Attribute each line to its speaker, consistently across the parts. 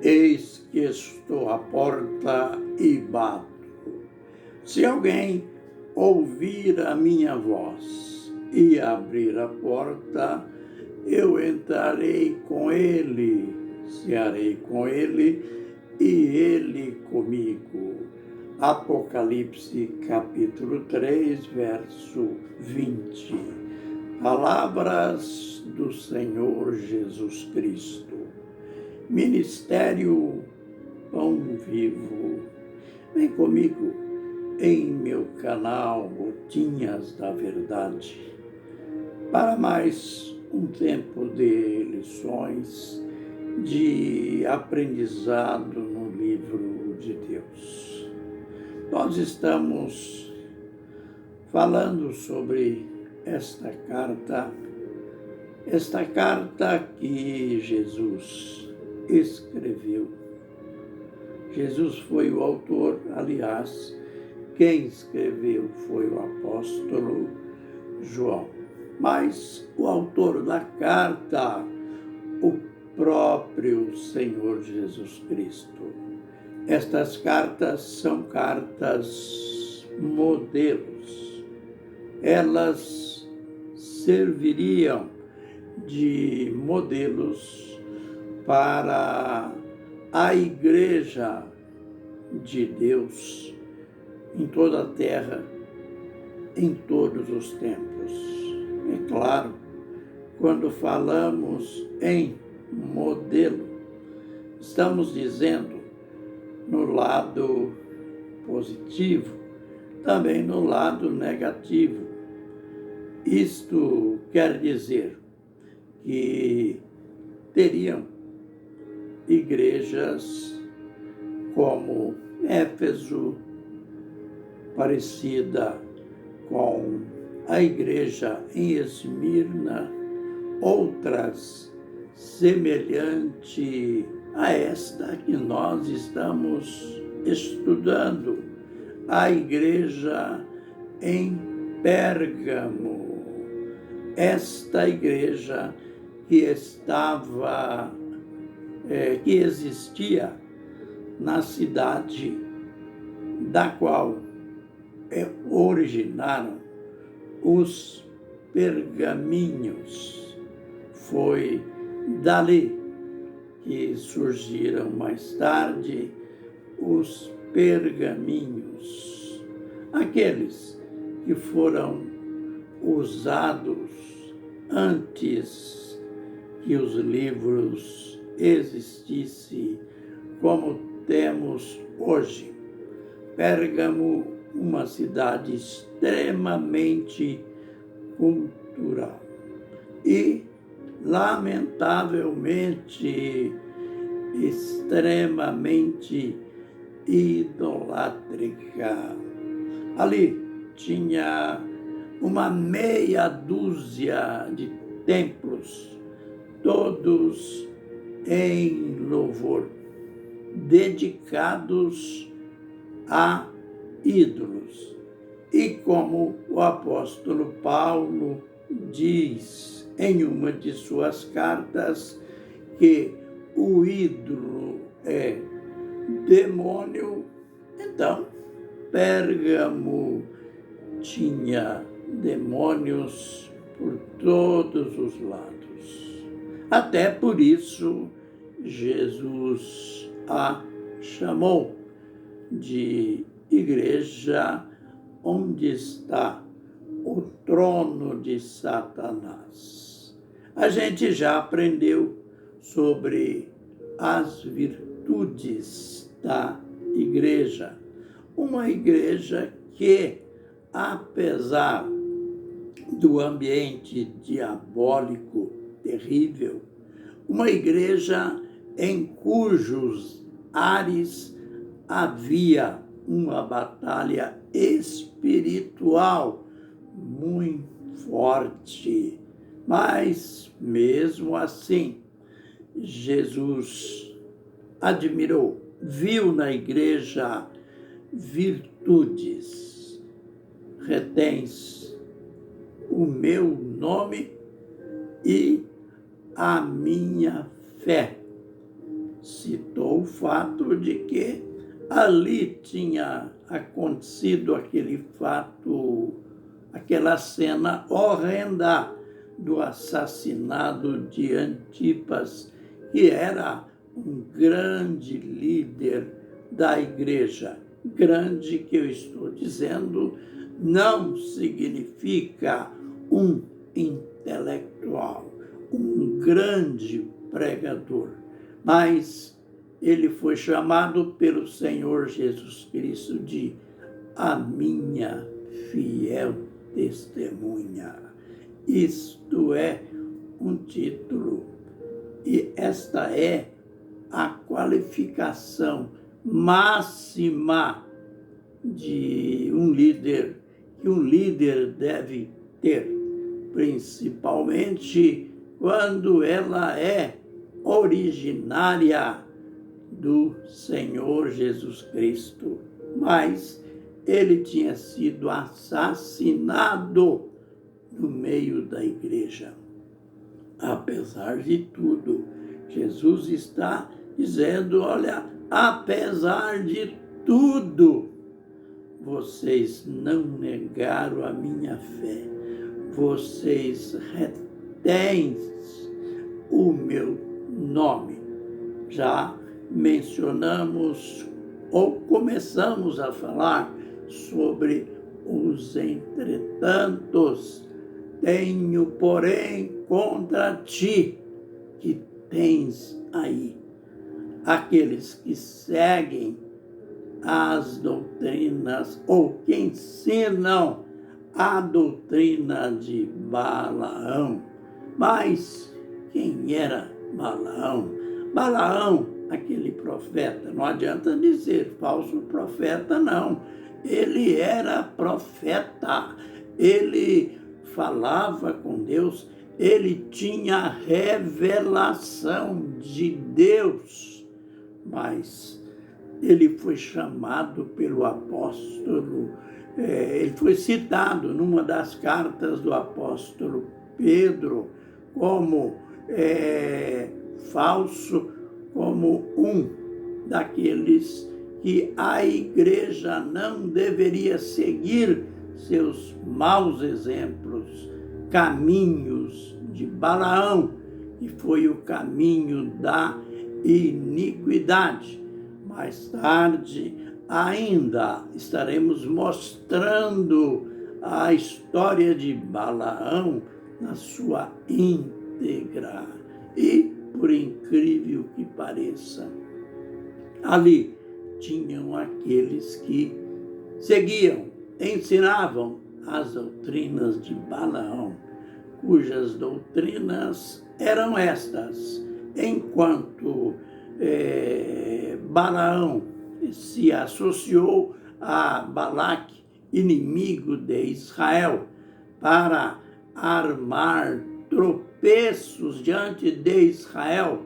Speaker 1: Eis que estou à porta e bato. Se alguém ouvir a minha voz e abrir a porta, eu entrarei com ele, cearei com ele e ele comigo. Apocalipse capítulo 3, verso 20. Palavras do Senhor Jesus Cristo. Ministério Pão Vivo. Vem comigo em meu canal Gotinhas da Verdade para mais um tempo de lições, de aprendizado no livro de Deus. Nós estamos falando sobre esta carta que Jesus escreveu. Jesus foi o autor, aliás, quem escreveu foi o apóstolo João. Mas o autor da carta, o próprio Senhor Jesus Cristo. Estas cartas são cartas modelos. Elas serviriam de modelos para a Igreja de Deus em toda a terra, em todos os tempos. É claro, quando falamos em modelo, estamos dizendo no lado positivo, também no lado negativo. Isto quer dizer que teriam igrejas como Éfeso, parecida com a igreja em Esmirna, outras semelhante a esta que nós estamos estudando, a igreja em Pérgamo. Esta igreja que existia na cidade da qual originaram os pergaminhos. Foi dali que surgiram mais tarde os pergaminhos, aqueles que foram usados antes que os livros existissem como temos hoje. Pérgamo, uma cidade extremamente cultural e, lamentavelmente, extremamente idolátrica. Ali tinha uma meia dúzia de templos, todos em louvor, dedicados a ídolos. E como o apóstolo Paulo diz em uma de suas cartas que o ídolo é demônio, então Pérgamo tinha demônios por todos os lados. Até por isso, Jesus a chamou de igreja onde está o trono de Satanás. A gente já aprendeu sobre as virtudes da igreja. Uma igreja que, apesar do ambiente diabólico terrível, uma igreja em cujos ares havia uma batalha espiritual muito forte. Mas, mesmo assim, Jesus admirou, viu na igreja virtudes. Retens o meu nome e a minha fé. citou o fato de que ali tinha acontecido aquele fato, aquela cena horrenda do assassinato de Antipas, que era um grande líder da igreja. Grande, que eu estou dizendo, não significa um intelectual, um grande pregador, mas ele foi chamado pelo Senhor Jesus Cristo de a minha fiel testemunha. Isto é um título, e esta é a qualificação máxima de um líder, que um líder deve ter, principalmente quando ela é originária do Senhor Jesus Cristo. Mas ele tinha sido assassinado no meio da igreja. Apesar de tudo, Jesus está dizendo, olha, apesar de tudo, vocês não negaram a minha fé, vocês retêm o meu nome. Já mencionamos ou começamos a falar sobre os entretantos. Tenho, porém, contra ti que tens aí aqueles que seguem as doutrinas ou que ensinam a doutrina de Balaão. Mas quem era Balaão? Balaão, aquele profeta, não adianta dizer falso profeta, não. Ele era profeta, ele falava com Deus, ele tinha revelação de Deus, mas ele foi chamado pelo apóstolo, ele foi citado numa das cartas do apóstolo Pedro como falso, como um daqueles que a igreja não deveria seguir seus maus exemplos, caminhos de Balaão, que foi o caminho da iniquidade. Mais tarde, ainda estaremos mostrando a história de Balaão na sua íntegra. E, por incrível que pareça, ali tinham aqueles que seguiam, ensinavam as doutrinas de Balaão, cujas doutrinas eram estas. Enquanto Balaão se associou a Balaque, inimigo de Israel, para armar tropeços diante de Israel,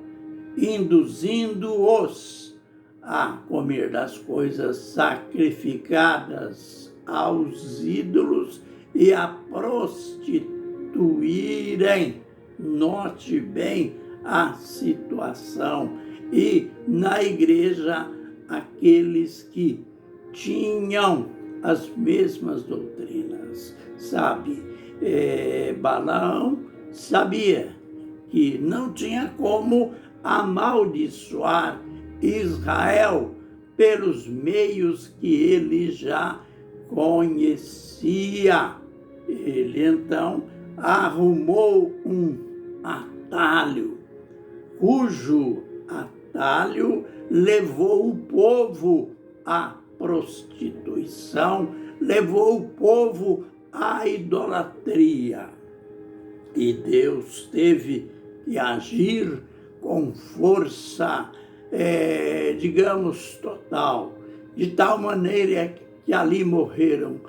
Speaker 1: induzindo-os a comer das coisas sacrificadas aos ídolos e a prostituírem. Note bem a situação. E na igreja, aqueles que tinham as mesmas doutrinas, sabe? Balaão sabia que não tinha como amaldiçoar Israel pelos meios que ele já conhecia. Ele então arrumou um atalho, cujo atalho levou o povo à prostituição, levou o povo à idolatria. E Deus teve que agir com força, digamos, total, de tal maneira que ali morreram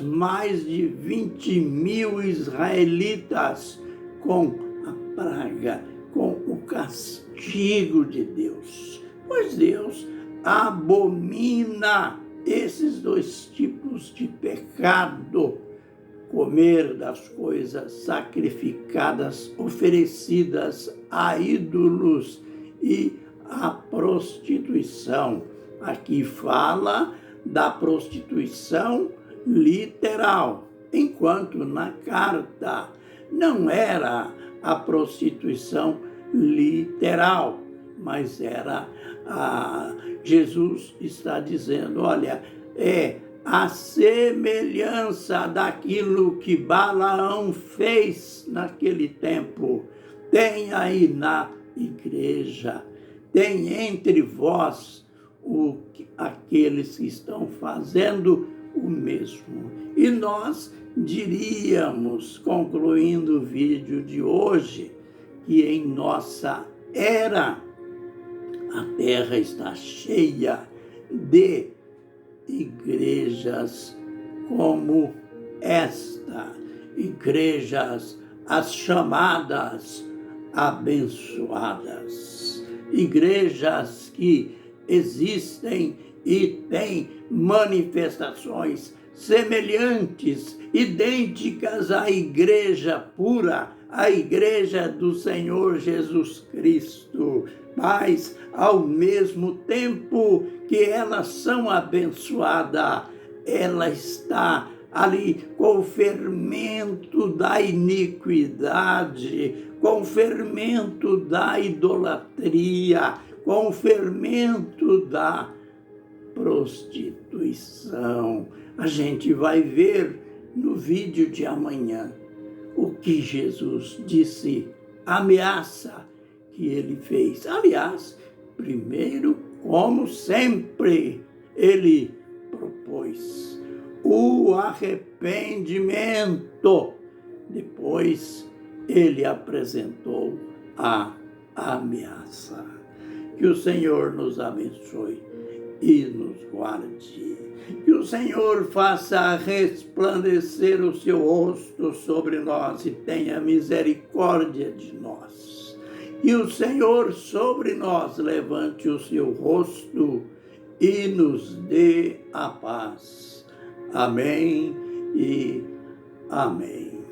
Speaker 1: mais de 20 mil israelitas com a praga, com o castigo de Deus. Pois Deus abomina esses dois tipos de pecado, comer das coisas sacrificadas, oferecidas a ídolos e a prostituição. Aqui fala da prostituição literal, enquanto na carta não era a prostituição literal, mas era Jesus está dizendo, olha, é a semelhança daquilo que Balaão fez naquele tempo. Tem aí na igreja, tem entre vós aqueles que estão fazendo o mesmo. E nós diríamos, concluindo o vídeo de hoje, que em nossa era a terra está cheia de igrejas como esta, igrejas as chamadas abençoadas, igrejas que existem e têm manifestações semelhantes, idênticas à igreja pura, à igreja do Senhor Jesus Cristo, mas ao mesmo tempo que elas são abençoadas, ela está ali com o fermento da iniquidade, com o fermento da idolatria, com o fermento da prostituição. A gente vai ver no vídeo de amanhã o que Jesus disse, a ameaça que ele fez. Aliás, primeiro, como sempre, ele propôs o arrependimento. Depois, ele apresentou a ameaça. Que o Senhor nos abençoe e nos guarde. Que o Senhor faça resplandecer o seu rosto sobre nós e tenha misericórdia de nós. E o Senhor sobre nós levante o seu rosto e nos dê a paz. Amém e amém.